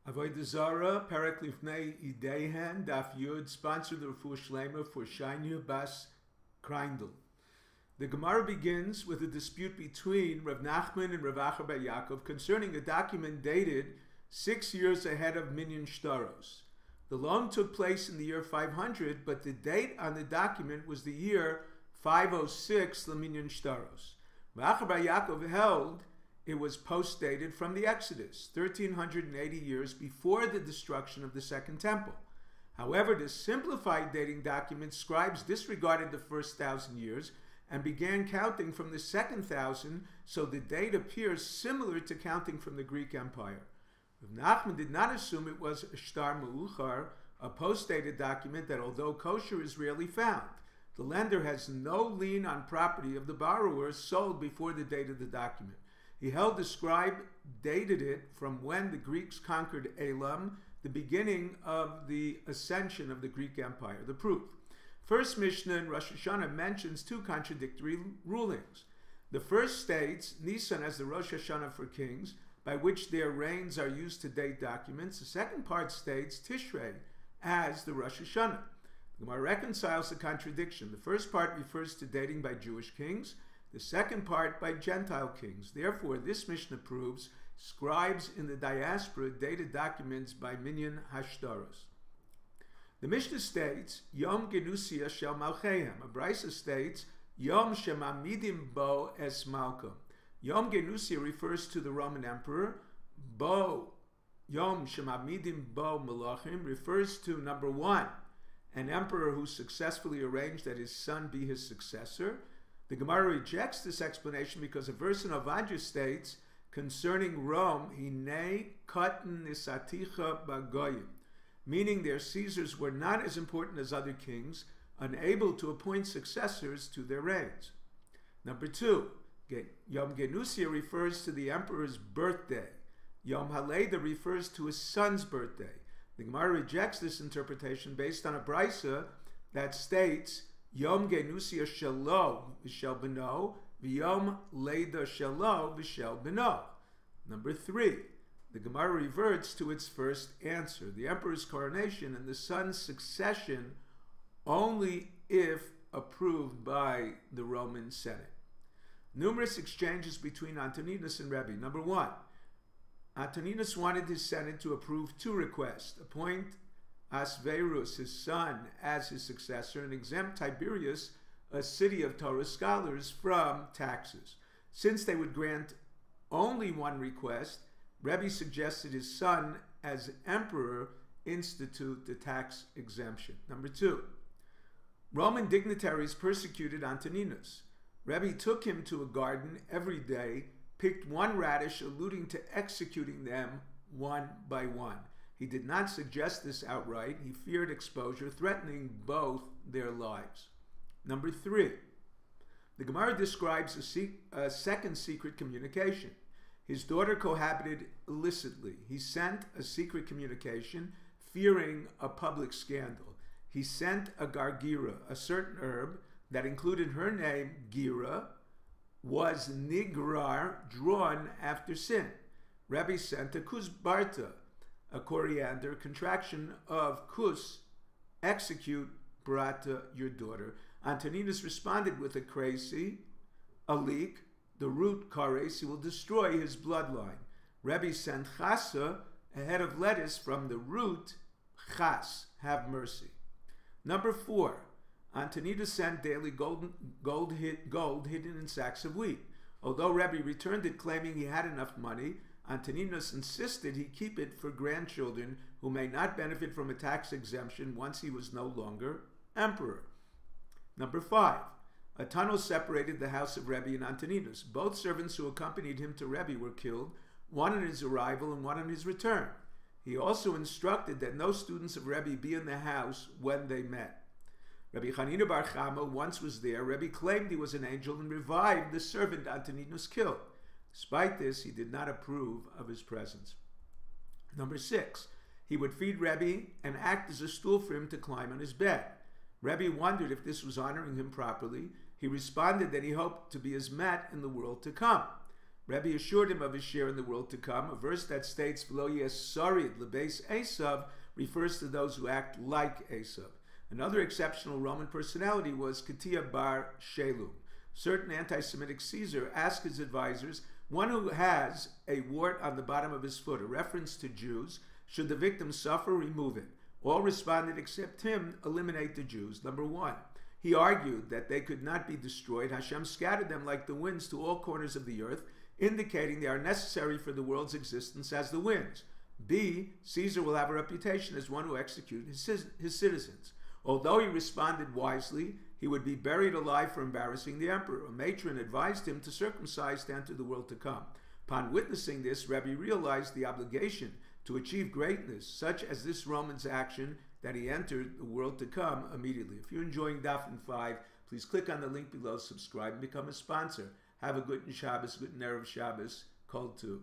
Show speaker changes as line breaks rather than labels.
Avodah Zarah, לפני אידיהן, Daf Yud, sponsored the Refuah Shlema for Shainya Bas Kreindl. The Gemara begins with a dispute between Rav Nachman and Rav Rabbi Yaakov concerning a document dated 6 years ahead of Minyan Shtaros. The loan took place in the year 500, but the date on the document was the year 506, the Minyan Shtaros. Rav Rabbi Yaakov held it was post-dated from the Exodus, 1380 years before the destruction of the Second Temple. However, the simplified dating document, scribes disregarded the first 1,000 years and began counting from the second 1,000, so the date appears similar to counting from the Greek Empire. Rav Nachman did not assume it was a shtar meuchar, a post-dated document that, although kosher, is rarely found. The lender has no lien on property of the borrower sold before the date of the document. He held the scribe dated it from when the Greeks conquered Elam, the beginning of the ascension of the Greek Empire. The proof. First Mishnah in Rosh Hashanah mentions two contradictory rulings. The first states Nisan as the Rosh Hashanah for kings, by which their reigns are used to date documents. The second part states Tishrei as the Rosh Hashanah. The Gemara reconciles the contradiction. The first part refers to dating by Jewish kings, the second part by Gentile kings. Therefore, this Mishnah proves scribes in the diaspora dated documents by Minyan Hashtaros. The Mishnah states, Yom Genusia Shel Malcheim. A Brisa states, Yom Shemamidim Bo Es Malkum. Yom Genusia refers to the Roman Emperor. Bo, Yom Shemamidim Bo Malachim, refers to, number one, an emperor who successfully arranged that his son be his successor. The Gemara rejects this explanation because a verse in Avodah states concerning Rome, Hinei katan nisaticha bagoyim, meaning their Caesars were not as important as other kings, unable to appoint successors to their reigns. Number two, Yom Genusia refers to the emperor's birthday. Yom Haleda refers to his son's birthday. The Gemara rejects this interpretation based on a brisa that states Yom Genusia Shelo V'Shel Beno, V'Yom Leida Shelo V'Shel Beno. Number three, the Gemara reverts to its first answer, the emperor's coronation and the son's succession only if approved by the Roman Senate. Numerous exchanges between Antoninus and Rebbe. Number one, Antoninus wanted his Senate to approve two requests: appoint Asverus, his son, as his successor, and exempt Tiberius, a city of Torah scholars, from taxes. Since they would grant only one request, Rebbe suggested his son, as emperor, institute the tax exemption. Number two, Roman dignitaries persecuted Antoninus. Rebbe took him to a garden every day, picked one radish, alluding to executing them one by one. He did not suggest this outright. He feared exposure, threatening both their lives. Number three, the Gemara describes a second secret communication. His daughter cohabited illicitly. He sent a secret communication, fearing a public scandal. He sent a gargira, a certain herb that included her name, Gira, was nigrar, drawn after sin. Rebbe sent a kuzbarta, a coriander, contraction of kus, execute brata, your daughter. Antoninus responded with a krasi, a leek, the root karesi will destroy his bloodline. Rebbe sent chasa, a head of lettuce from the root, chas, have mercy. Number four, Antoninus sent daily gold hidden in sacks of wheat. Although Rebbe returned it claiming he had enough money, Antoninus insisted he keep it for grandchildren who may not benefit from a tax exemption once he was no longer emperor. Number five, a tunnel separated the house of Rebbe and Antoninus. Both servants who accompanied him to Rebbe were killed, one on his arrival and one on his return. He also instructed that no students of Rebbe be in the house when they met. Rabbi Chanina Bar Chama once was there. Rebbe claimed he was an angel and revived the servant Antoninus killed. Despite this, he did not approve of his presence. Number six, he would feed Rebbe and act as a stool for him to climb on his bed. Rebbe wondered if this was honoring him properly. He responded that he hoped to be as met in the world to come. Rebbe assured him of his share in the world to come. A verse that states, V'lo yes sarid lebeis Esav, refers to those who act like Esav. Another exceptional Roman personality was Katia bar Shelum. Certain anti-Semitic Caesar asked his advisors, one who has a wart on the bottom of his foot, a reference to Jews, should the victim suffer, remove it. All responded except him, eliminate the Jews. Number one, he argued that they could not be destroyed. Hashem scattered them like the winds to all corners of the earth, indicating they are necessary for the world's existence as the winds. B, Caesar will have a reputation as one who executes his citizens. Although he responded wisely, he would be buried alive for embarrassing the emperor. A matron advised him to circumcise to enter the world to come. Upon witnessing this, Rebbe realized the obligation to achieve greatness, such as this Roman's action, that he entered the world to come immediately. If you're enjoying Daf 5, please click on the link below, subscribe, and become a sponsor. Have a good Shabbos, good Erev Shabbos, Kol Tuv.